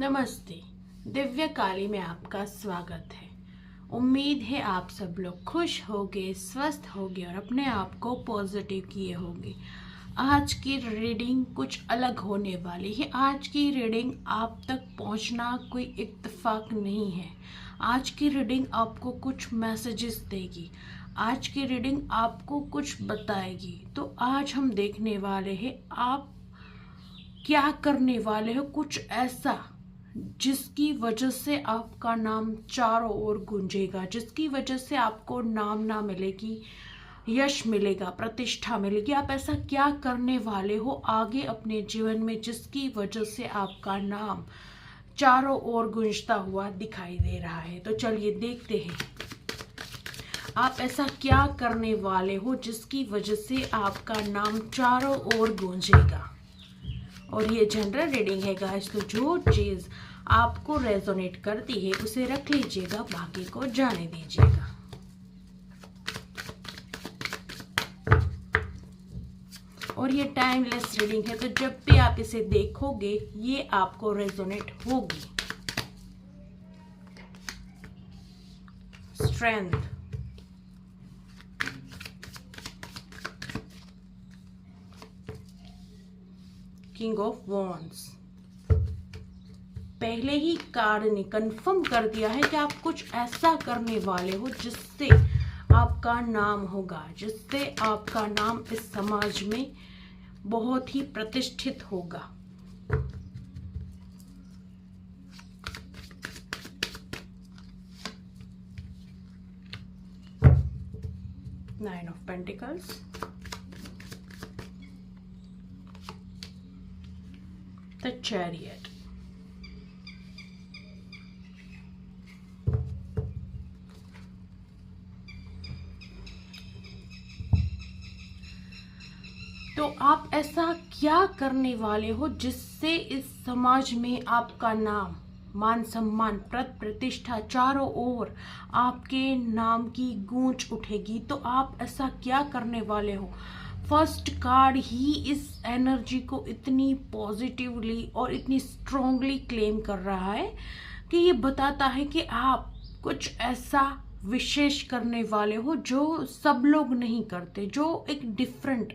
नमस्ते। दिव्य काली में आपका स्वागत है। उम्मीद है आप सब लोग खुश होगे, स्वस्थ होगे और अपने आप को पॉजिटिव किए होंगे। आज की रीडिंग कुछ अलग होने वाली है। आज की रीडिंग आप तक पहुंचना कोई इत्तेफाक नहीं है। आज की रीडिंग आपको कुछ मैसेजेस देगी। आज की रीडिंग आपको कुछ बताएगी। तो आज हम देखने वाले हैं आप क्या करने वाले हो, कुछ ऐसा जिसकी वजह से आपका नाम चारों ओर गूंजेगा, जिसकी वजह से आपको नाम ना मिलेगी, यश मिलेगा, प्रतिष्ठा मिलेगी। आप ऐसा क्या करने वाले हो आगे अपने जीवन में जिसकी वजह से आपका नाम चारों ओर गूंजता हुआ दिखाई दे रहा है। तो चलिए देखते हैं आप ऐसा क्या करने वाले हो जिसकी वजह से आपका नाम चारों ओर गूंजेगा। और ये जनरल रीडिंग है गाइस, तो जो चीज आपको रेजोनेट करती है उसे रख लीजिएगा, बाकी को जाने दीजिएगा। और ये टाइमलेस रीडिंग है, तो जब भी आप इसे देखोगे ये आपको रेजोनेट होगी। Strength, king of wands. पहले ही कार्ड ने कंफर्म कर दिया है कि आप कुछ ऐसा करने वाले हो जिससे आपका नाम होगा, जिससे आपका नाम इस समाज में बहुत ही प्रतिष्ठित होगा। Nine of pentacles, the chariot. तो आप ऐसा क्या करने वाले हो जिससे इस समाज में आपका नाम, मान सम्मान, प्रतिष्ठा चारों ओर आपके नाम की गूंज उठेगी। तो आप ऐसा क्या करने वाले हो। फर्स्ट कार्ड ही इस एनर्जी को इतनी पॉजिटिवली और इतनी स्ट्रांगली क्लेम कर रहा है कि ये बताता है कि आप कुछ ऐसा विशेष करने वाले हो जो सब लोग नहीं करते, जो एक डिफरेंट।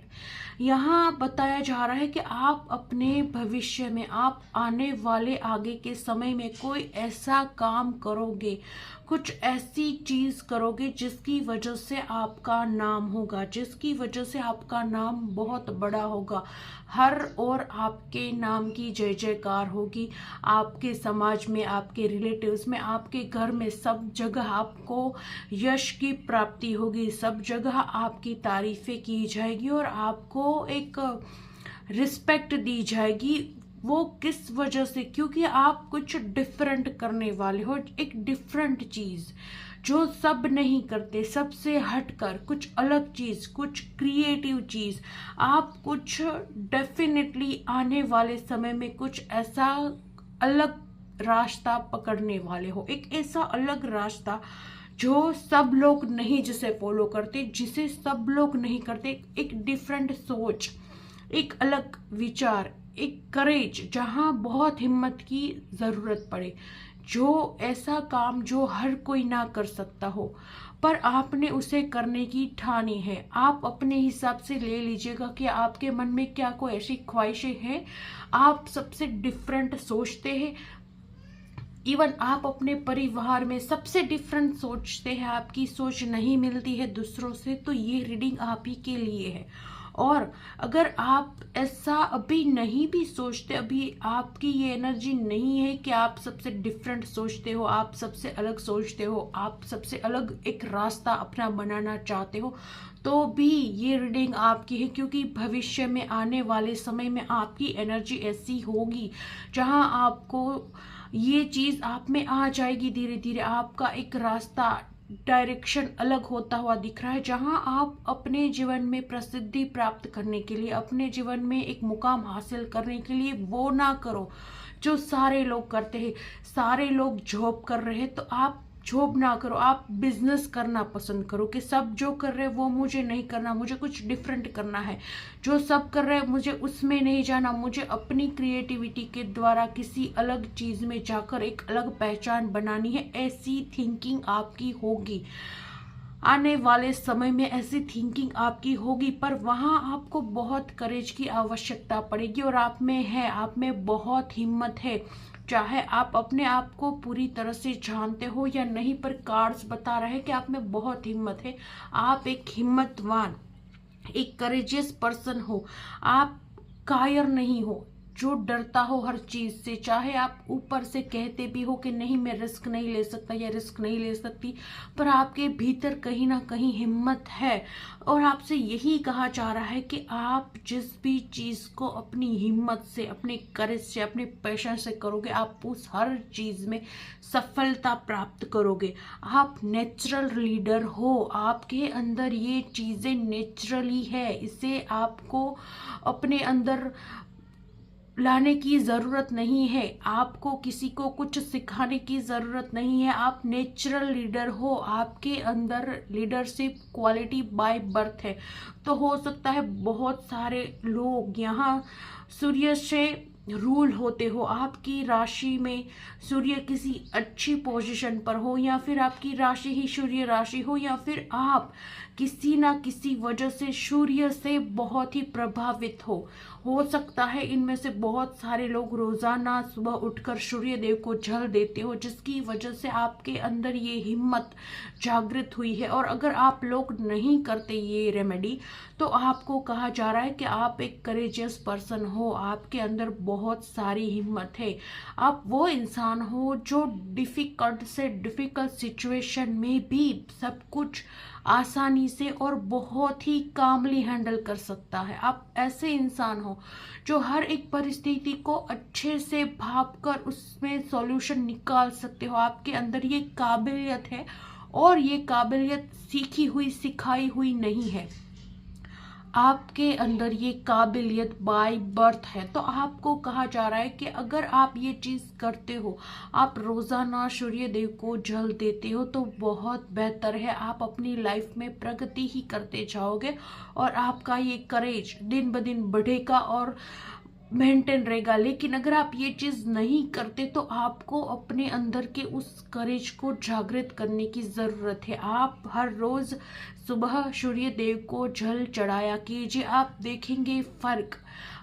यहाँ बताया जा रहा है कि आप अपने भविष्य में, आप आने वाले आगे के समय में कोई ऐसा काम करोगे, कुछ ऐसी चीज करोगे जिसकी वजह से आपका नाम होगा, जिसकी वजह से आपका नाम बहुत बड़ा होगा। हर ओर आपके नाम की जय जयकार होगी। आपके समाज में, आपके रिलेटिव्स में, आपके घर में, सब जगह आपको यश की प्राप्ति होगी, सब जगह आपकी तारीफें की जाएगी और आपको एक रिस्पेक्ट दी जाएगी। वो किस वजह से? क्योंकि आप कुछ डिफरेंट करने वाले हो, एक डिफरेंट चीज जो सब नहीं करते, सबसे हटकर कुछ अलग चीज, कुछ क्रिएटिव चीज। आप कुछ डेफिनेटली आने वाले समय में कुछ ऐसा अलग रास्ता पकड़ने वाले हो, एक ऐसा अलग रास्ता जो सब लोग नहीं जिसे फॉलो करते, जिसे सब लोग नहीं करते। एक डिफरेंट सोच, एक अलग विचार, एक करेज, जहां बहुत हिम्मत की जरूरत पड़े, जो ऐसा काम जो हर कोई ना कर सकता हो पर आपने उसे करने की ठानी है। आप अपने हिसाब से ले लीजिएगा कि आपके मन में क्या कोई ऐसी ख्वाहिशें हैं, आप सबसे डिफरेंट सोचते हैं। इवन आप अपने परिवार में सबसे डिफरेंट सोचते हैं, आपकी सोच नहीं मिलती है दूसरों से, तो ये रीडिंग आप ही के लिए है। और अगर आप ऐसा अभी नहीं भी सोचते, अभी आपकी ये एनर्जी नहीं है कि आप सबसे डिफरेंट सोचते हो, आप सबसे अलग सोचते हो, आप सबसे अलग एक रास्ता अपना बनाना चाहते हो, तो भी ये रीडिंग आपकी है। क्योंकि भविष्य में आने वाले समय में आपकी एनर्जी ऐसी होगी जहां आपको ये चीज आप में आ जाएगी। धीरे धीरे आपका एक रास्ता, डायरेक्शन अलग होता हुआ दिख रहा है, जहां आप अपने जीवन में प्रसिद्धि प्राप्त करने के लिए, अपने जीवन में एक मुकाम हासिल करने के लिए वो ना करो जो सारे लोग करते हैं। सारे लोग जॉब कर रहे हैं तो आप जॉब ना करो, आप बिजनेस करना पसंद करो कि सब जो कर रहे हैं वो मुझे नहीं करना, मुझे कुछ डिफरेंट करना है। जो सब कर रहे हैं मुझे उसमें नहीं जाना, मुझे अपनी क्रिएटिविटी के द्वारा किसी अलग चीज में जाकर एक अलग पहचान बनानी है। ऐसी थिंकिंग आपकी होगी, आने वाले समय में ऐसी थिंकिंग आपकी होगी, पर वहाँ आपको बहुत करेज की आवश्यकता पड़ेगी। और आप में है, आप में बहुत हिम्मत है, चाहे आप अपने आप को पूरी तरह से जानते हो या नहीं, पर कार्ड्स बता रहे हैं कि आप में बहुत हिम्मत है। आप एक हिम्मतवान, एक करेजियस पर्सन हो, आप कायर नहीं हो जो डरता हो हर चीज से। चाहे आप ऊपर से कहते भी हो कि नहीं मैं रिस्क नहीं ले सकता या रिस्क नहीं ले सकती, पर आपके भीतर कहीं ना कहीं हिम्मत है। और आपसे यही कहा जा रहा है कि आप जिस भी चीज को अपनी हिम्मत से, अपने करेज से, अपने पैशन से करोगे, आप उस हर चीज में सफलता प्राप्त करोगे। आप नेचुरल लीडर हो, आपके अंदर ये चीजें नेचुरली है, इसे आपको अपने अंदर लाने की ज़रूरत नहीं है, आपको किसी को कुछ सिखाने की ज़रूरत नहीं है। आप नेचुरल लीडर हो, आपके अंदर लीडरशिप क्वालिटी बाय बर्थ है। तो हो सकता है बहुत सारे लोग यहाँ सूर्य से रूल होते हो, आपकी राशि में सूर्य किसी अच्छी पोजीशन पर हो, या फिर आपकी राशि ही सूर्य राशि हो, या फिर आप किसी ना किसी वजह से सूर्य से बहुत ही प्रभावित हो सकता है इनमें से बहुत सारे लोग रोजाना सुबह उठकर सूर्य देव को जल देते हो, जिसकी वजह से आपके अंदर ये हिम्मत जागृत हुई है। और अगर आप लोग नहीं करते ये रेमेडी, तो आपको कहा जा रहा है कि आप एक करेजियस पर्सन हो, आपके अंदर बहुत सारी हिम्मत है। आप वो इंसान हो जो डिफिकल्ट से डिफिकल्ट सिचुएशन में भी सब कुछ आसानी से और बहुत ही कामली हैंडल कर सकता है। आप ऐसे इंसान हो जो हर एक परिस्थिति को अच्छे से भांपकर उसमें सॉल्यूशन निकाल सकते हो। आपके अंदर ये काबिलियत है, और ये काबिलियत सीखी हुई सिखाई हुई नहीं है, आपके अंदर ये काबिलियत बाय बर्थ है। तो आपको कहा जा रहा है कि अगर आप ये चीज करते हो, आप रोजाना सूर्य देव को जल देते हो, तो बहुत बेहतर है। आप अपनी लाइफ में प्रगति ही करते जाओगे, और आपका ये करेज दिन ब दिन बढ़ेगा और मेंटेन रहेगा। लेकिन अगर आप ये चीज नहीं करते, तो आपको अपने अंदर के उस करेज को जागृत करने की जरूरत है। आप हर रोज सुबह सूर्य देव को जल चढ़ाया कीजिए, आप देखेंगे फर्क,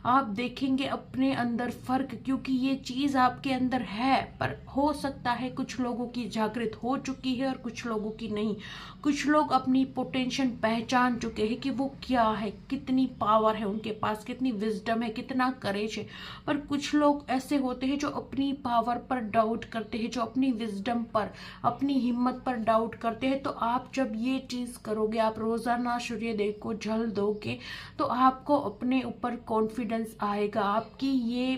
आप देखेंगे अपने अंदर फर्क, क्योंकि ये चीज आपके अंदर है। पर हो सकता है कुछ लोगों की जागृत हो चुकी है और कुछ लोगों की नहीं। कुछ लोग अपनी पोटेंशियल पहचान चुके हैं कि वो क्या है, कितनी पावर है उनके पास, कितनी विजडम है, कितना करेज है। पर कुछ लोग ऐसे होते हैं जो अपनी पावर पर डाउट करते हैं, जो अपनी विजडम पर, अपनी हिम्मत पर डाउट करते हैं। तो आप जब ये चीज करोगे, आप रोजाना सूर्य देव को जल दोगे, तो आपको अपने ऊपर कॉन्फिडेंस आएगा, आपकी ये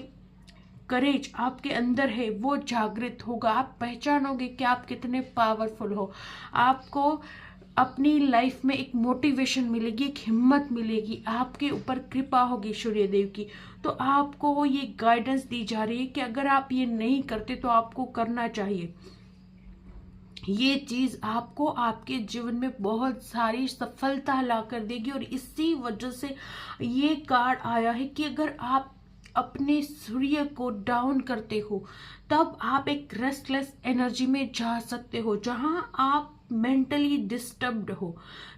करेज आपके अंदर है वो जागृत होगा। आप पहचानोगे कि आप कितने पावरफुल हो, आपको अपनी लाइफ में एक मोटिवेशन मिलेगी, एक हिम्मत मिलेगी, आपके ऊपर कृपा होगी सूर्य देव की। तो आपको ये गाइडेंस दी जा रही है कि अगर आप ये नहीं करते तो आपको करना चाहिए। ये चीज आपको आपके जीवन में बहुत सारी सफलता ला कर देगी। और इसी वजह से ये कार्ड आया है कि अगर आप अपने सूर्य को डाउन करते हो, तब आप एक रेस्टलेस एनर्जी में जा सकते हो, जहां आप मेंटली डिस्टर्ब्ड हो,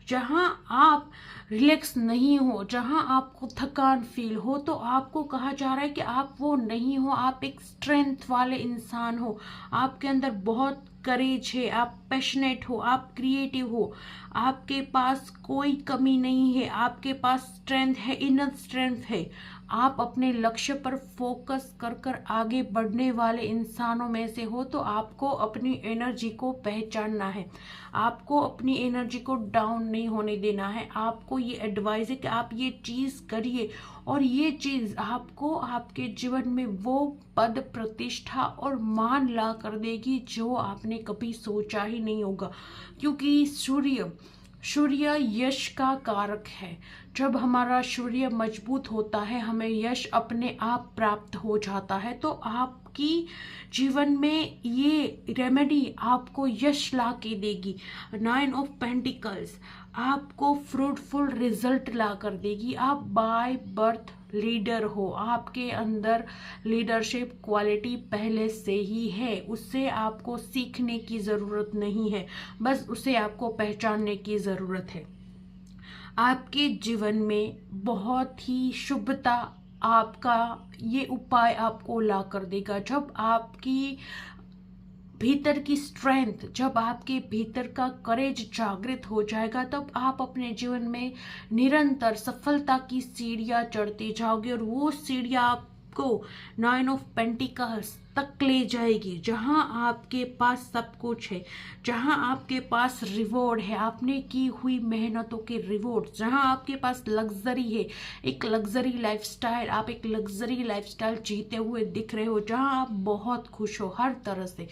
जहां आप रिलैक्स नहीं हो, जहां आपको थकान फील हो। तो आपको कहा जा रहा है कि आप वो नहीं हो, आप एक स्ट्रेंथ वाले इंसान हो, आपके अंदर बहुत करेज है, आप पैशनेट हो, आप क्रिएटिव हो, आपके पास कोई कमी नहीं है, आपके पास स्ट्रेंथ है, इनर स्ट्रेंथ है। आप अपने लक्ष्य पर फोकस कर कर आगे बढ़ने वाले इंसानों में से हो। तो आपको अपनी एनर्जी को पहचानना है, आपको अपनी एनर्जी को डाउन नहीं होने देना है। आपको ये एडवाइस है कि आप ये चीज करिए, और ये चीज आपको आपके जीवन में वो पद, प्रतिष्ठा और मान ला कर देगी जो आपने कभी सोचा ही नहीं होगा। क्योंकि सूर्य यश का कारक है। जब हमारा सूर्य मजबूत होता है, हमें यश अपने आप प्राप्त हो जाता है। तो आपकी जीवन में ये रेमेडी आपको यश ला के देगी। 9 ऑफ पेंटिकल्स आपको फ्रूटफुल रिजल्ट ला कर देगी। आप बाय बर्थ लीडर हो, आपके अंदर लीडरशिप क्वालिटी पहले से ही है, उससे आपको सीखने की ज़रूरत नहीं है, बस उसे आपको पहचानने की ज़रूरत है। आपके जीवन में बहुत ही शुभता आपका ये उपाय आपको ला कर देगा। जब आपकी भीतर की स्ट्रेंथ, जब आपके भीतर का करेज जागृत हो जाएगा, तब आप अपने जीवन में निरंतर सफलता की सीढ़ियां चढ़ते जाओगे और वो सीढ़ियां आपको 9 ऑफ पेंटिकल्स तक ले जाएगी, जहां आपके पास सब कुछ है, जहां आपके पास रिवॉर्ड है, आपने की हुई मेहनतों के रिवॉर्ड, जहां आपके पास लग्जरी है, एक लग्जरी लाइफस्टाइल, आप एक लग्जरी लाइफस्टाइल जीते हुए दिख रहे हो, जहां आप बहुत खुश हो हर तरह से,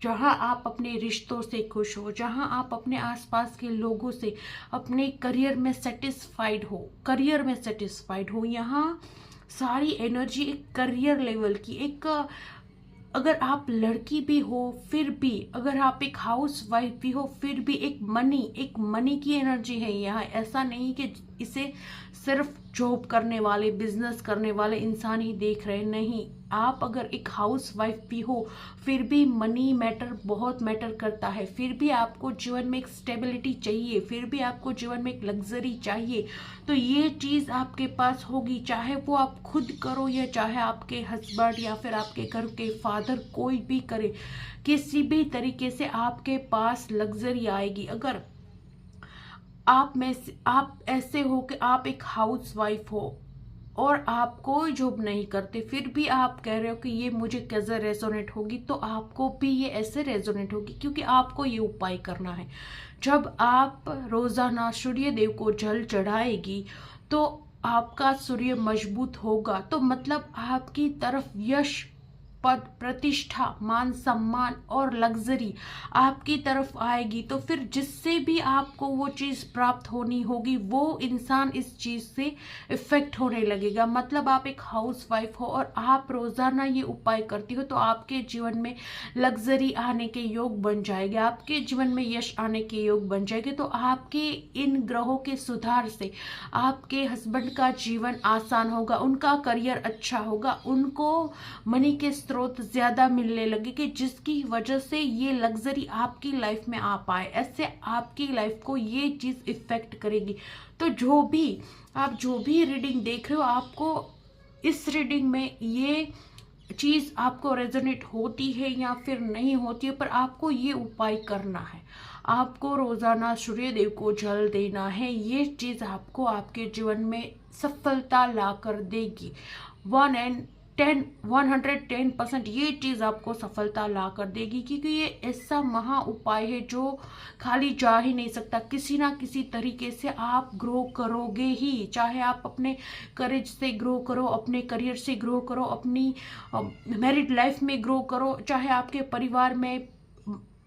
जहां आप अपने रिश्तों से खुश हो, जहां आप अपने आसपास के लोगों से, अपने करियर में सेटिस्फाइड हो, यहाँ सारी एनर्जी एक करियर लेवल की, एक अगर आप लड़की भी हो फिर भी, अगर आप एक हाउस वाइफ भी हो फिर भी एक मनी की एनर्जी है यहाँ। ऐसा नहीं कि इसे सिर्फ जॉब करने वाले, बिजनेस करने वाले इंसान ही देख रहे, नहीं, आप अगर एक हाउस वाइफ भी हो फिर भी मनी मैटर, बहुत मैटर करता है, फिर भी आपको जीवन में एक स्टेबिलिटी चाहिए, फिर भी आपको जीवन में एक लग्जरी चाहिए, तो ये चीज़ आपके पास होगी, चाहे वो आप खुद करो या चाहे आपके हस्बैंड या फिर आपके घर के फादर कोई भी करे, किसी भी तरीके से आपके पास लग्जरी आएगी। अगर आप ऐसे हो कि आप एक हाउस वाइफ हो और आप कोई जॉब नहीं करते, फिर भी आप कह रहे हो कि ये मुझे कैसे रेजोनेट होगी, तो आपको भी ये ऐसे रेजोनेट होगी, क्योंकि आपको ये उपाय करना है। जब आप रोजाना सूर्य देव को जल चढ़ाएगी तो आपका सूर्य मजबूत होगा, तो मतलब आपकी तरफ यश, पद, प्रतिष्ठा, मान सम्मान और लग्जरी आपकी तरफ आएगी। तो फिर जिससे भी आपको वो चीज़ प्राप्त होनी होगी, वो इंसान इस चीज़ से इफेक्ट होने लगेगा। मतलब आप एक हाउस वाइफ हो और आप रोजाना ये उपाय करती हो, तो आपके जीवन में लग्जरी आने के योग बन जाएंगे, आपके जीवन में यश आने के योग बन जाएंगे। तो आपके इन ग्रहों के सुधार से आपके हस्बैंड का जीवन आसान होगा, उनका करियर अच्छा होगा, उनको मनी के स्रोत ज्यादा मिलने लगे, कि जिसकी वजह से ये लग्जरी आपकी लाइफ में आ पाए। ऐसे आपकी लाइफ को ये चीज इफेक्ट करेगी। तो जो भी रीडिंग देख रहे हो, आपको इस रीडिंग में ये चीज आपको रेजोनेट होती है या फिर नहीं होती है, पर आपको ये उपाय करना है, आपको रोजाना सूर्य देव को जल देना है। ये चीज आपको आपके जीवन में सफलता ला कर देगी। 110% ये चीज आपको सफलता ला कर देगी, क्योंकि ये ऐसा महा उपाय है जो खाली जा ही नहीं सकता। किसी ना किसी तरीके से आप ग्रो करोगे ही, चाहे आप अपने करेज से ग्रो करो, अपने करियर से ग्रो करो, अपनी मैरिड लाइफ में ग्रो करो, चाहे आपके परिवार में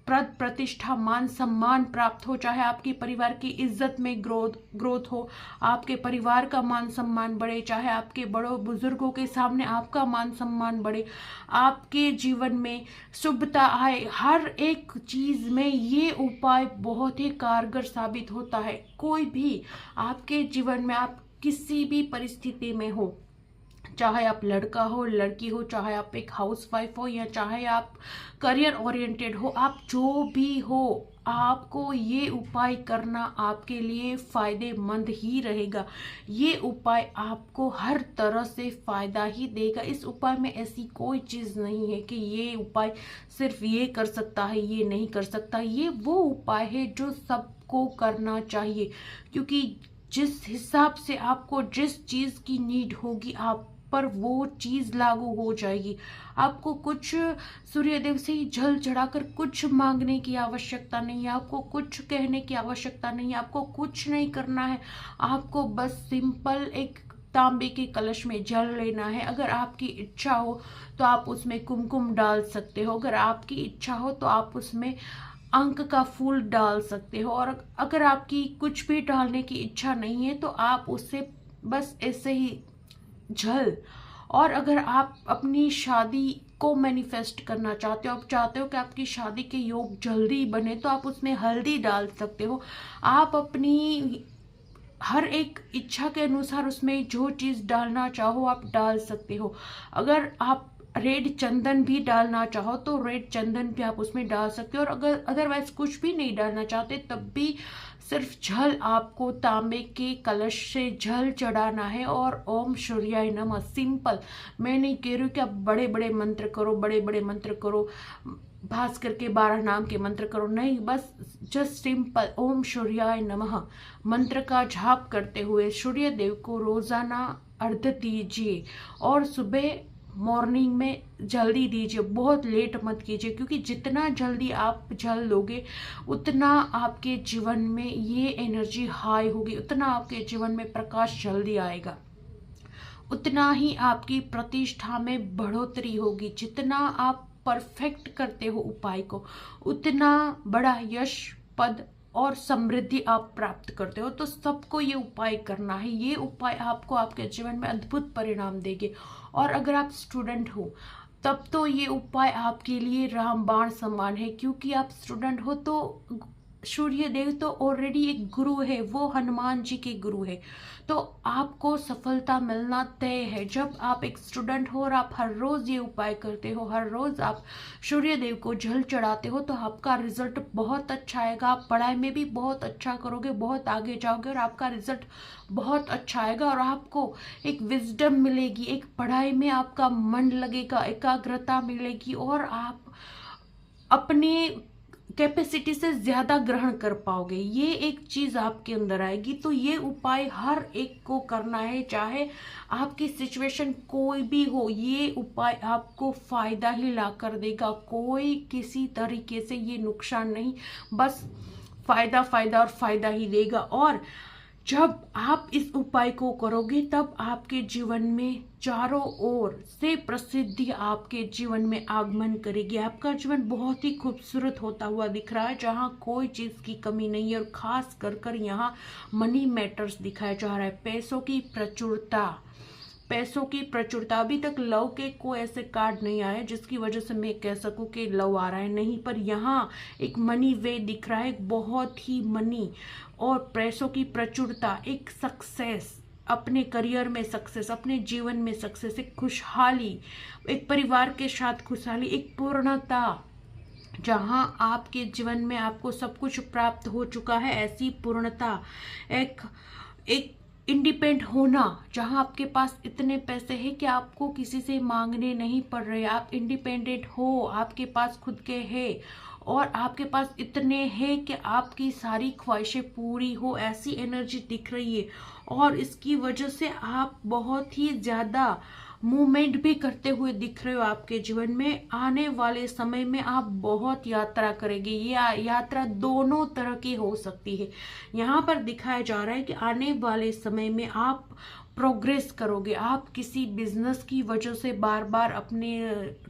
पद, प्रतिष्ठा, मान सम्मान प्राप्त हो, चाहे आपके परिवार की इज्जत में ग्रोथ हो, आपके परिवार का मान सम्मान बढ़े, चाहे आपके बड़ों बुजुर्गों के सामने आपका मान सम्मान बढ़े, आपके जीवन में शुभता आए, हर एक चीज में ये उपाय बहुत ही कारगर साबित होता है। कोई भी आपके जीवन में, आप किसी भी परिस्थिति में हो, चाहे आप लड़का हो, लड़की हो, चाहे आप एक हाउस वाइफ हो या चाहे आप करियर ओरिएंटेड हो, आप जो भी हो, आपको ये उपाय करना आपके लिए फायदेमंद ही रहेगा। ये उपाय आपको हर तरह से फायदा ही देगा। इस उपाय में ऐसी कोई चीज नहीं है कि ये उपाय सिर्फ ये कर सकता है, ये नहीं कर सकता। ये वो उपाय है जो सबको करना चाहिए, क्योंकि जिस हिसाब से आपको जिस चीज की नीड होगी, आप पर वो चीज लागू हो जाएगी। आपको कुछ सूर्यदेव से ही जल चढ़ाकर कुछ मांगने की आवश्यकता नहीं है, आपको कुछ कहने की आवश्यकता नहीं है, आपको कुछ नहीं करना है। आपको बस सिंपल एक तांबे के कलश में जल लेना है। अगर आपकी इच्छा हो तो आप उसमें कुमकुम डाल सकते हो, अगर आपकी इच्छा हो तो आप उसमें अंक का फूल डाल सकते हो। और अगर आपकी कुछ भी डालने की इच्छा नहीं है तो आप उससे बस ऐसे ही जल। और अगर आप अपनी शादी को मैनिफेस्ट करना चाहते हो, आप चाहते हो कि आपकी शादी के योग जल्दी बने, तो आप उसमें हल्दी डाल सकते हो। आप अपनी हर एक इच्छा के अनुसार उसमें जो चीज़ डालना चाहो आप डाल सकते हो। अगर आप रेड चंदन भी डालना चाहो तो रेड चंदन भी आप उसमें डाल सकते हो। और अगर अदरवाइज कुछ भी नहीं डालना चाहते तब भी सिर्फ जल, आपको तांबे के कलश से जल चढ़ाना है और ओम सूर्याय नमः। सिंपल, मैं नहीं कह रही हूँ कि आप बड़े बड़े मंत्र करो, बड़े बड़े मंत्र करो, भास्कर के 12 नाम के मंत्र करो, नहीं, बस जस्ट सिंपल ओम सूर्याय नमः मंत्र का जाप करते हुए सूर्य देव को रोजाना अर्घ्य दीजिए। और सुबह मॉर्निंग में जल्दी दीजिए, बहुत लेट मत कीजिए, क्योंकि जितना जल्दी आप जल लोगे उतना आपके जीवन में ये एनर्जी हाई होगी, उतना आपके जीवन में प्रकाश जल्दी आएगा, उतना ही आपकी प्रतिष्ठा में बढ़ोतरी होगी। जितना आप परफेक्ट करते हो उपाय को, उतना बड़ा यश, पद और समृद्धि आप प्राप्त करते हो। तो सबको ये उपाय करना है, ये उपाय आपको आपके जीवन में अद्भुत परिणाम देंगे। और अगर आप स्टूडेंट हो तब तो ये उपाय आपके लिए रामबाण समान है, क्योंकि आप स्टूडेंट हो तो सूर्य देव तो ऑलरेडी एक गुरु है, वो हनुमान जी के गुरु है, तो आपको सफलता मिलना तय है। जब आप एक स्टूडेंट हो और आप हर रोज ये उपाय करते हो, हर रोज आप सूर्य देव को जल चढ़ाते हो, तो आपका रिजल्ट बहुत अच्छा आएगा। आप पढ़ाई में भी बहुत अच्छा करोगे, बहुत आगे जाओगे और आपका रिजल्ट बहुत अच्छा आएगा। और आपको एक विजडम मिलेगी, एक पढ़ाई में आपका मन लगेगा, एकाग्रता मिलेगी और आप अपने कैपेसिटी से ज्यादा ग्रहण कर पाओगे। ये एक चीज आपके अंदर आएगी। तो ये उपाय हर एक को करना है, चाहे आपकी सिचुएशन कोई भी हो, ये उपाय आपको फायदा ही ला कर देगा। कोई किसी तरीके से ये नुकसान नहीं, बस फायदा फायदा और फायदा ही देगा। और जब आप इस उपाय को करोगे तब आपके जीवन में चारों ओर से प्रसिद्धि आपके जीवन में आगमन करेगी। आपका जीवन बहुत ही खूबसूरत होता हुआ दिख रहा है, जहाँ कोई चीज की कमी नहीं है। और खास कर यहाँ मनी मैटर्स दिखाया जा रहा है, पैसों की प्रचुरता, पैसों की प्रचुरता। अभी तक लव के कोई ऐसे कार्ड नहीं आए जिसकी वजह से मैं कह सकूं कि लव आ रहा है, नहीं, पर यहाँ एक मनी वे दिख रहा है, बहुत ही मनी और पैसों की प्रचुरता, एक सक्सेस, अपने करियर में सक्सेस, अपने जीवन में सक्सेस, एक खुशहाली, एक परिवार के साथ खुशहाली, एक पूर्णता, जहां आपके जीवन में आपको सब कुछ प्राप्त हो चुका है, ऐसी पूर्णता, एक एक इंडिपेंडेंट होना, जहां आपके पास इतने पैसे हैं कि आपको किसी से मांगने नहीं पड़ रहे, आप इंडिपेंडेंट हो, आपके पास खुद के हैं और आपके पास इतने हैं कि आपकी सारी ख्वाहिशें पूरी हो, ऐसी एनर्जी दिख रही है। और इसकी वजह से आप बहुत ही ज्यादा मूवमेंट भी करते हुए दिख रहे हो। आपके जीवन में आने वाले समय में आप बहुत यात्रा करेंगे। ये यात्रा दोनों तरह की हो सकती है। यहाँ पर दिखाया जा रहा है कि आने वाले समय में आप प्रोग्रेस करोगे। आप किसी बिजनेस की वजह से बार बार अपने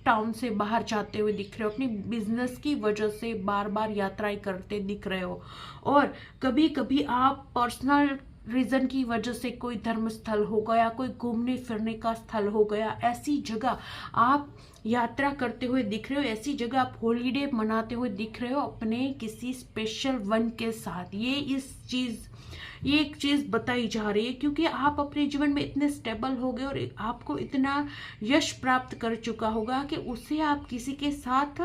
टाउन से बाहर जाते हुए दिख रहे हो, अपनी बिजनेस की वजह से बार बार यात्राएं करते दिख रहे हो। और कभी कभी आप पर्सनल रीजन की वजह से कोई धर्म स्थल हो गया, कोई घूमने फिरने का स्थल हो गया, ऐसी जगह आप यात्रा करते हुए दिख रहे हो, ऐसी जगह आप हॉलीडे मनाते हुए दिख रहे हो अपने किसी स्पेशल वन के साथ। ये एक चीज बताई जा रही है, क्योंकि आप अपने जीवन में इतने स्टेबल हो गए और आपको इतना यश प्राप्त कर चुका होगा कि उसे आप किसी के साथ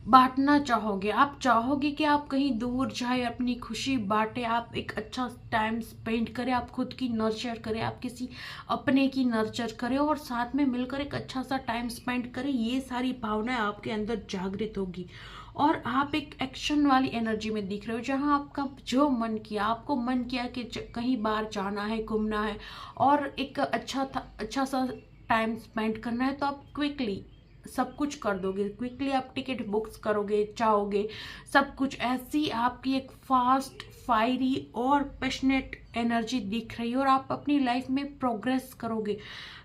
बांटना चाहोगे। आप चाहोगे कि आप कहीं दूर जाए, अपनी खुशी बांटे, आप एक अच्छा टाइम स्पेंड करें, आप खुद की नर्चर करें, आप किसी अपने की नर्चर करें और साथ में मिलकर एक अच्छा सा टाइम स्पेंड करें। ये सारी भावनाएं आपके अंदर जागृत होगी और आप एक एक्शन वाली एनर्जी में दिख रहे हो, जहां आपका जो मन किया, आपको मन किया कि कहीं बाहर जाना है, घूमना है और एक अच्छा सा टाइम स्पेंड करना है, तो आप क्विकली सब कुछ कर दोगे, क्विकली आप टिकट बुक्स करोगे, चाहोगे सब कुछ। ऐसी आपकी एक फास्ट फायरी और पैशनेट एनर्जी दिख रही है और आप अपनी लाइफ में प्रोग्रेस करोगे।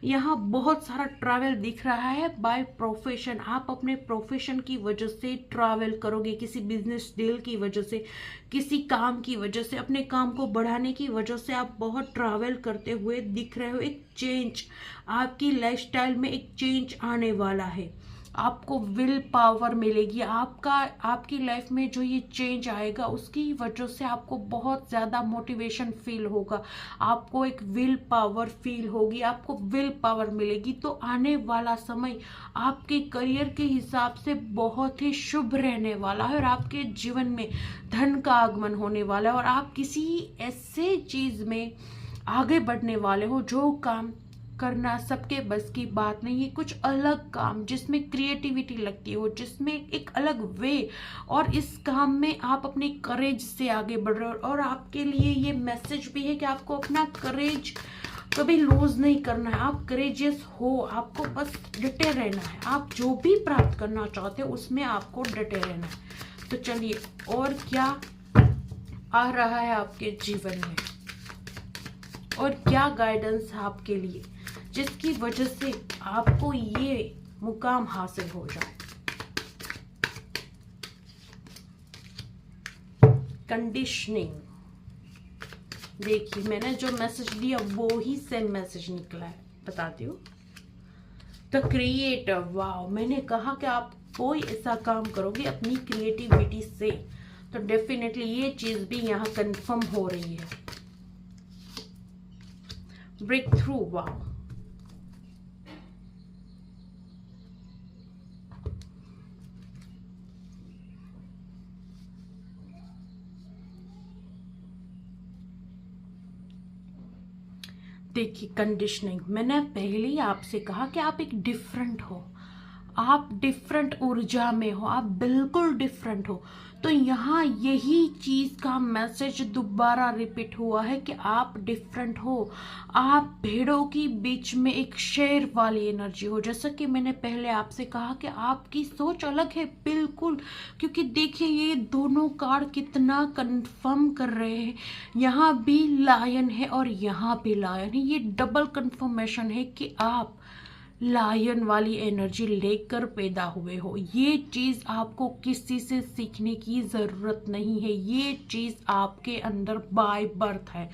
यहाँ बहुत सारा ट्रैवल दिख रहा है बाय प्रोफेशन। आप अपने प्रोफेशन की वजह से ट्रैवल करोगे, किसी बिजनेस डील की वजह से, किसी काम की वजह से, अपने काम को बढ़ाने की वजह से आप बहुत ट्रैवल करते हुए दिख रहे हो। एक चेंज आपकी लाइफस्टाइल में, एक चेंज आने वाला है। आपको विल पावर मिलेगी। आपकी लाइफ में जो ये चेंज आएगा उसकी वजह से आपको बहुत ज़्यादा मोटिवेशन फील होगा, आपको एक विल पावर फील होगी, आपको विल पावर मिलेगी। तो आने वाला समय आपके करियर के हिसाब से बहुत ही शुभ रहने वाला है और आपके जीवन में धन का आगमन होने वाला है और आप किसी ऐसे चीज़ में आगे बढ़ने वाले हो जो काम करना सबके बस की बात नहीं है। कुछ अलग काम जिसमें क्रिएटिविटी लगती हो, जिसमें एक अलग वे, और इस काम में आप अपने करेज से आगे बढ़ रहे हो। और आपके लिए ये मैसेज भी है कि आपको अपना करेज कभी लूज नहीं करना है। आप करेजियस हो, आपको बस डटे रहना है। आप जो भी प्राप्त करना चाहते हो उसमें आपको डटे रहना है। तो चलिए, और क्या आ रहा है आपके जीवन में और क्या गाइडेंस है आपके लिए जिसकी वजह से आपको ये मुकाम हासिल हो जाए। कंडीशनिंग, देखिए मैंने जो मैसेज दिया वो ही सेम मैसेज निकला है, बताती हूँ। द क्रिएटर, वाह, मैंने कहा कि आप कोई ऐसा काम करोगे अपनी क्रिएटिविटी से, तो डेफिनेटली ये चीज भी यहाँ कंफर्म हो रही है। ब्रेक थ्रू, वाह, देखिए कंडीशनिंग, मैंने पहले ही आपसे कहा कि आप एक डिफरेंट हो, आप डिफरेंट ऊर्जा में हो, आप बिल्कुल डिफरेंट हो। तो यहाँ यही चीज का मैसेज दोबारा रिपीट हुआ है कि आप डिफरेंट हो। आप भेड़ों की बीच में एक शेर वाली एनर्जी हो। जैसा कि मैंने पहले आपसे कहा कि आपकी सोच अलग है बिल्कुल, क्योंकि देखिए ये दोनों कार्ड कितना कंफर्म कर रहे हैं। यहाँ भी लायन है और यहाँ भी लायन है। ये डबल कंफर्मेशन है कि आप लायन वाली एनर्जी लेकर पैदा हुए हो। ये चीज आपको किसी से सीखने की जरूरत नहीं है, ये चीज आपके अंदर बाय बर्थ है।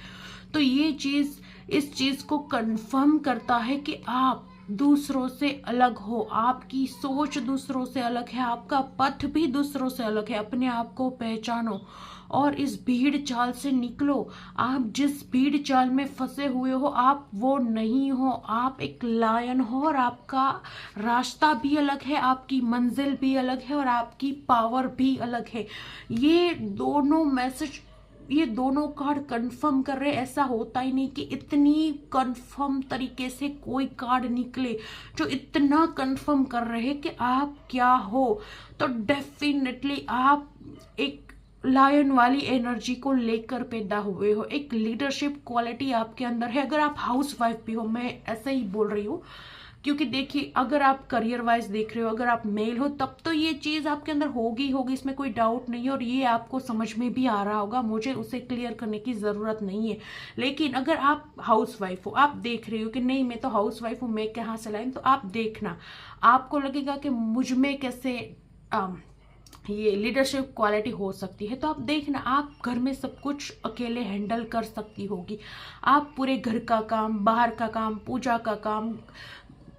तो ये चीज इस चीज को कंफर्म करता है कि आप दूसरों से अलग हो, आपकी सोच दूसरों से अलग है, आपका पथ भी दूसरों से अलग है। अपने आप को पहचानो और इस भीड़ चाल से निकलो। आप जिस भीड़ चाल में फंसे हुए हो आप वो नहीं हो, आप एक लायन हो और आपका रास्ता भी अलग है, आपकी मंजिल भी अलग है और आपकी पावर भी अलग है। ये दोनों मैसेज, ये दोनों कार्ड कंफर्म कर रहे। ऐसा होता ही नहीं कि इतनी कंफर्म तरीके से कोई कार्ड निकले जो इतना कंफर्म कर रहे कि आप क्या हो। तो डेफिनेटली आप एक लायन वाली एनर्जी को लेकर पैदा हुए हो, एक लीडरशिप क्वालिटी आपके अंदर है। अगर आप हाउस वाइफ भी हो, मैं ऐसे ही बोल रही हूँ क्योंकि देखिए अगर आप करियर वाइज देख रहे हो, अगर आप मेल हो तब तो ये चीज आपके अंदर होगी होगी, इसमें कोई डाउट नहीं है और ये आपको समझ में भी आ रहा होगा, मुझे उसे क्लियर करने की जरूरत नहीं है। लेकिन अगर आप हाउस वाइफ हो, आप देख रहे हो कि नहीं मैं तो हाउस वाइफ हूँ, मैं कहाँ से लाइन, तो आप देखना, आपको लगेगा कि मुझ में कैसे ये लीडरशिप क्वालिटी हो सकती है। तो आप देखना, आप घर में सब कुछ अकेले हैंडल कर सकती होगी। आप पूरे घर का काम, बाहर का काम, पूजा का काम,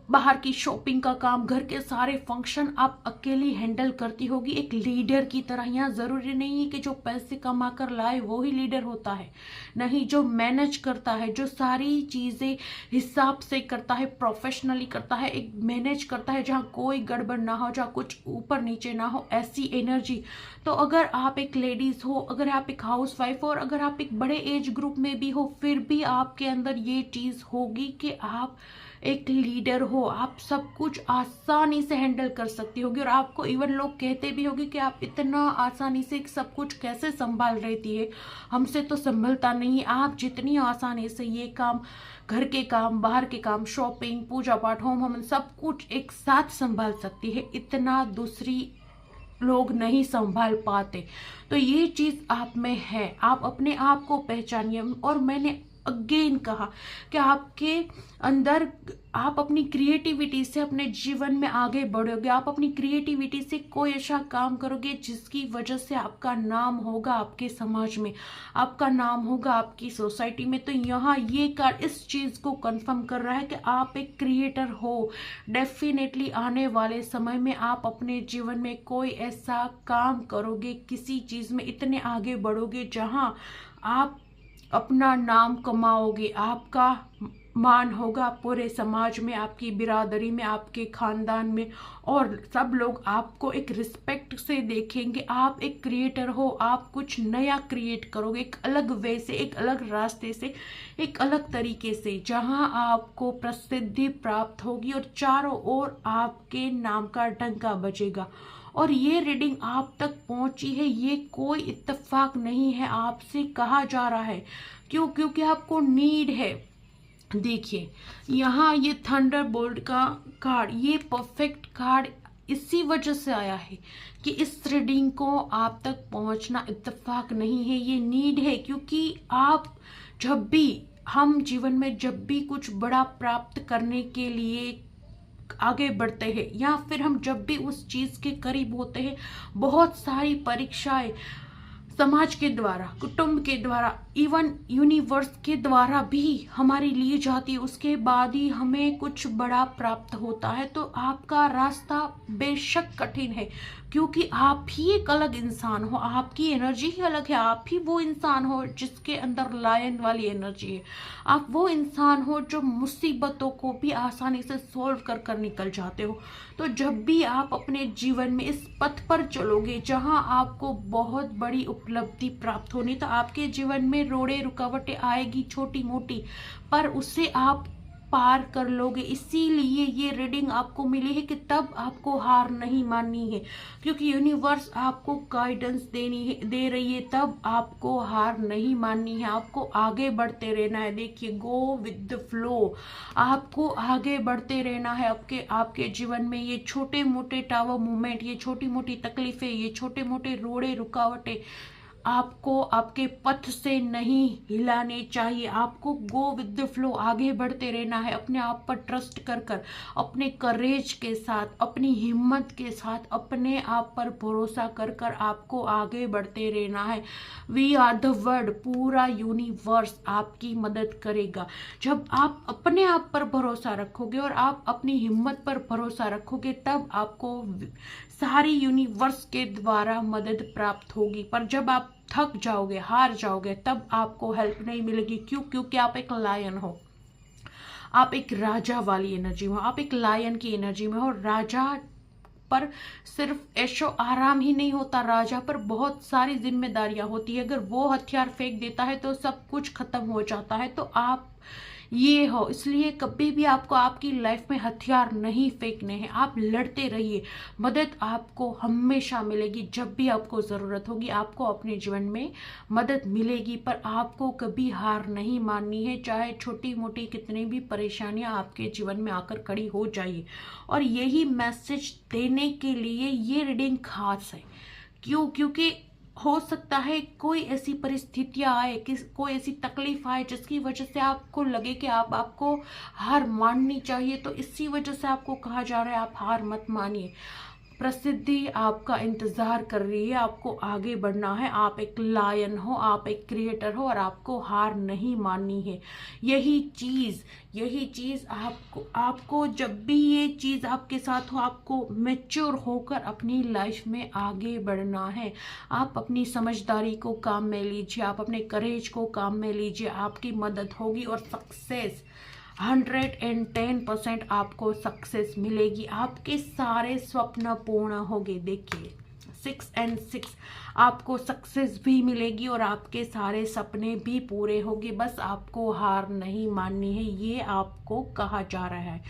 बाहर की शॉपिंग का काम, घर के सारे फंक्शन आप अकेली हैंडल करती होगी एक लीडर की तरह। यहाँ जरूरी नहीं है कि जो पैसे कमा कर लाए वो ही लीडर होता है, नहीं, जो मैनेज करता है, जो सारी चीजें हिसाब से करता है, प्रोफेशनली करता है, एक मैनेज करता है जहाँ कोई गड़बड़ ना हो, जहाँ कुछ ऊपर नीचे ना हो, ऐसी एनर्जी। तो अगर आप एक लेडीज हो, अगर आप एक हाउस वाइफ हो और अगर आप एक बड़े एज ग्रुप में भी हो, फिर भी आपके अंदर ये चीज होगी कि आप एक लीडर हो, आप सब कुछ आसानी से हैंडल कर सकती होगी। और आपको इवन लोग कहते भी होंगे कि आप इतना आसानी से सब कुछ कैसे संभाल रहती है, हमसे तो संभलता नहीं। आप जितनी आसानी से ये काम, घर के काम, बाहर के काम, शॉपिंग, पूजा पाठ, होम हवन, सब कुछ एक साथ संभाल सकती है, इतना दूसरी लोग नहीं संभाल पाते। तो ये चीज़ आप में है, आप अपने आप को पहचानिए। और मैंने अगेन कहा कि आपके अंदर, आप अपनी क्रिएटिविटी से अपने जीवन में आगे बढ़ोगे, आप अपनी क्रिएटिविटी से कोई ऐसा काम करोगे जिसकी वजह से आपका नाम होगा आपके समाज में, आपका नाम होगा आपकी सोसाइटी में। तो यहाँ ये कार्ड इस चीज़ को कंफर्म कर रहा है कि आप एक क्रिएटर हो। डेफिनेटली आने वाले समय में आप अपने जीवन में कोई ऐसा काम करोगे, किसी चीज़ में इतने आगे बढ़ोगे जहाँ आप अपना नाम कमाओगे, आपका मान होगा पूरे समाज में, आपकी बिरादरी में, आपके खानदान में, और सब लोग आपको एक रिस्पेक्ट से देखेंगे। आप एक क्रिएटर हो, आप कुछ नया क्रिएट करोगे, एक अलग वे से, एक अलग रास्ते से, एक अलग तरीके से, जहां आपको प्रसिद्धि प्राप्त होगी और चारों ओर आपके नाम का डंका बजेगा। और ये रीडिंग आप तक पहुंची है, ये कोई इत्तेफाक नहीं है, आपसे कहा जा रहा है। क्यों? क्योंकि आपको नीड है। देखिए यहाँ ये थंडर बोल्ट का कार्ड, ये परफेक्ट कार्ड इसी वजह से आया है कि इस रीडिंग को आप तक पहुंचना इत्तेफाक नहीं है, ये नीड है। क्योंकि आप जब भी, हम जीवन में जब भी कुछ बड़ा प्राप्त करने के लिए आगे बढ़ते हैं, या फिर हम जब भी उस चीज के करीब होते हैं, बहुत सारी परीक्षाएं समाज के द्वारा, कुटुंब के द्वारा, इवन यूनिवर्स के द्वारा भी हमारी ली जाती है, उसके बाद ही हमें कुछ बड़ा प्राप्त होता है। तो आपका रास्ता बेशक कठिन है, क्योंकि आप ही एक अलग इंसान हो, आपकी एनर्जी ही अलग है, आप ही वो इंसान हो जिसके अंदर लायन वाली एनर्जी है। आप वो इंसान हो जो मुसीबतों को भी आसानी से सोल्व कर कर निकल जाते हो। तो जब भी आप अपने जीवन में इस पथ पर चलोगे जहां आपको बहुत बड़ी उपलब्धि प्राप्त होनी, तो आपके जीवन में रोड़े रुकावटें आएगी छोटी मोटी, पर उसे आप पार कर लोगे। इसीलिए ये रीडिंग आपको मिली है कि तब आपको हार नहीं माननी है, क्योंकि यूनिवर्स आपको गाइडेंस दे रही है, तब आपको हार नहीं माननी है, आपको आगे बढ़ते रहना है। देखिए, गो विद द फ्लो, आपको आगे बढ़ते रहना है। आपके जीवन में ये छोटे मोटे टावर मूवमेंट, ये छोटी मोटी तकलीफें, ये छोटे मोटे रोड़े रुकावटें आपको आपके पथ से नहीं हिलाने चाहिए। आपको गो विद द फ्लो, आगे बढ़ते रहना है, अपने आप पर ट्रस्ट कर कर, अपने करेज के साथ, अपनी हिम्मत के साथ, अपने आप पर भरोसा कर कर आपको आगे बढ़ते रहना है। वी आर द वर्ल्ड, पूरा यूनिवर्स आपकी मदद करेगा। जब आप अपने आप पर भरोसा रखोगे और आप अपनी हिम्मत पर भरोसा रखोगे, तब आपको सारी यूनिवर्स के द्वारा मदद प्राप्त होगी। पर जब आप थक जाओगे, हार जाओगे, तब आपको हेल्प नहीं मिलेगी। क्यों? क्योंकि आप एक लायन हो, आप एक राजा वाली एनर्जी में हो, आप एक लायन की एनर्जी में हो। राजा पर सिर्फ ऐशो आराम ही नहीं होता, राजा पर बहुत सारी जिम्मेदारियां होती है। अगर वो हथियार फेंक देता है तो सब कुछ खत्म हो जाता है। तो आप ये हो, इसलिए कभी भी आपको आपकी लाइफ में हथियार नहीं फेंकने हैं, आप लड़ते रहिए। मदद आपको हमेशा मिलेगी, जब भी आपको ज़रूरत होगी आपको अपने जीवन में मदद मिलेगी। पर आपको कभी हार नहीं माननी है, चाहे छोटी मोटी कितनी भी परेशानियां आपके जीवन में आकर खड़ी हो जाइए। और यही मैसेज देने के लिए ये रीडिंग खास है। क्यों? क्योंकि हो सकता है कोई ऐसी परिस्थितियां आए, कि कोई ऐसी तकलीफ आए जिसकी वजह से आपको लगे कि आपको हार माननी चाहिए। तो इसी वजह से आपको कहा जा रहा है आप हार मत मानिए, प्रसिद्धि आपका इंतजार कर रही है, आपको आगे बढ़ना है। आप एक लायन हो, आप एक क्रिएटर हो, और आपको हार नहीं माननी है। यही चीज आपको जब भी ये चीज आपके साथ हो, आपको मैच्योर होकर अपनी लाइफ में आगे बढ़ना है। आप अपनी समझदारी को काम में लीजिए, आप अपने करेज को काम में लीजिए, आपकी मदद होगी और सक्सेस 110% आपको सक्सेस मिलेगी। आपके सारे स्वप्न पूर्ण होंगे। देखिए 6 and 6, आपको सक्सेस भी मिलेगी और आपके सारे सपने भी पूरे होंगे। बस आपको हार नहीं माननी है, ये आपको कहा जा रहा है।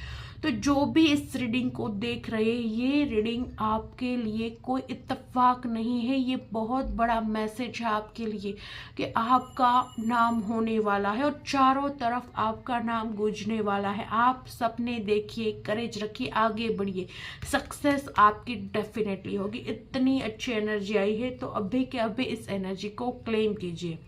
तो जो भी इस रीडिंग को देख रहे हैं, ये रीडिंग आपके लिए कोई इत्तेफाक नहीं है, ये बहुत बड़ा मैसेज है आपके लिए कि आपका नाम होने वाला है और चारों तरफ आपका नाम गूंजने वाला है। आप सपने देखिए, करेज रखिए, आगे बढ़िए, सक्सेस आपकी डेफिनेटली होगी। इतनी अच्छी एनर्जी आई है तो अभी के अभी इस एनर्जी को क्लेम कीजिए।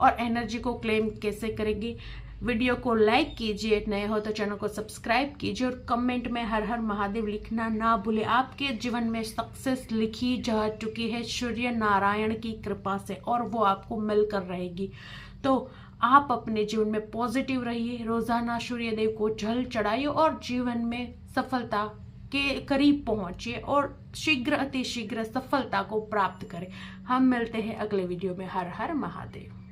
और एनर्जी को क्लेम कैसे करेंगे? वीडियो को लाइक कीजिए, नए हो तो चैनल को सब्सक्राइब कीजिए और कमेंट में हर हर महादेव लिखना ना भूले। आपके जीवन में सक्सेस लिखी जा चुकी है सूर्य नारायण की कृपा से और वो आपको मिलकर रहेगी। तो आप अपने जीवन में पॉजिटिव रहिए, रोजाना सूर्य देव को जल चढ़ाइए और जीवन में सफलता के करीब पहुंचिए और शीघ्र अति शीघ्र सफलता को प्राप्त करें। हम मिलते हैं अगले वीडियो में। हर हर महादेव।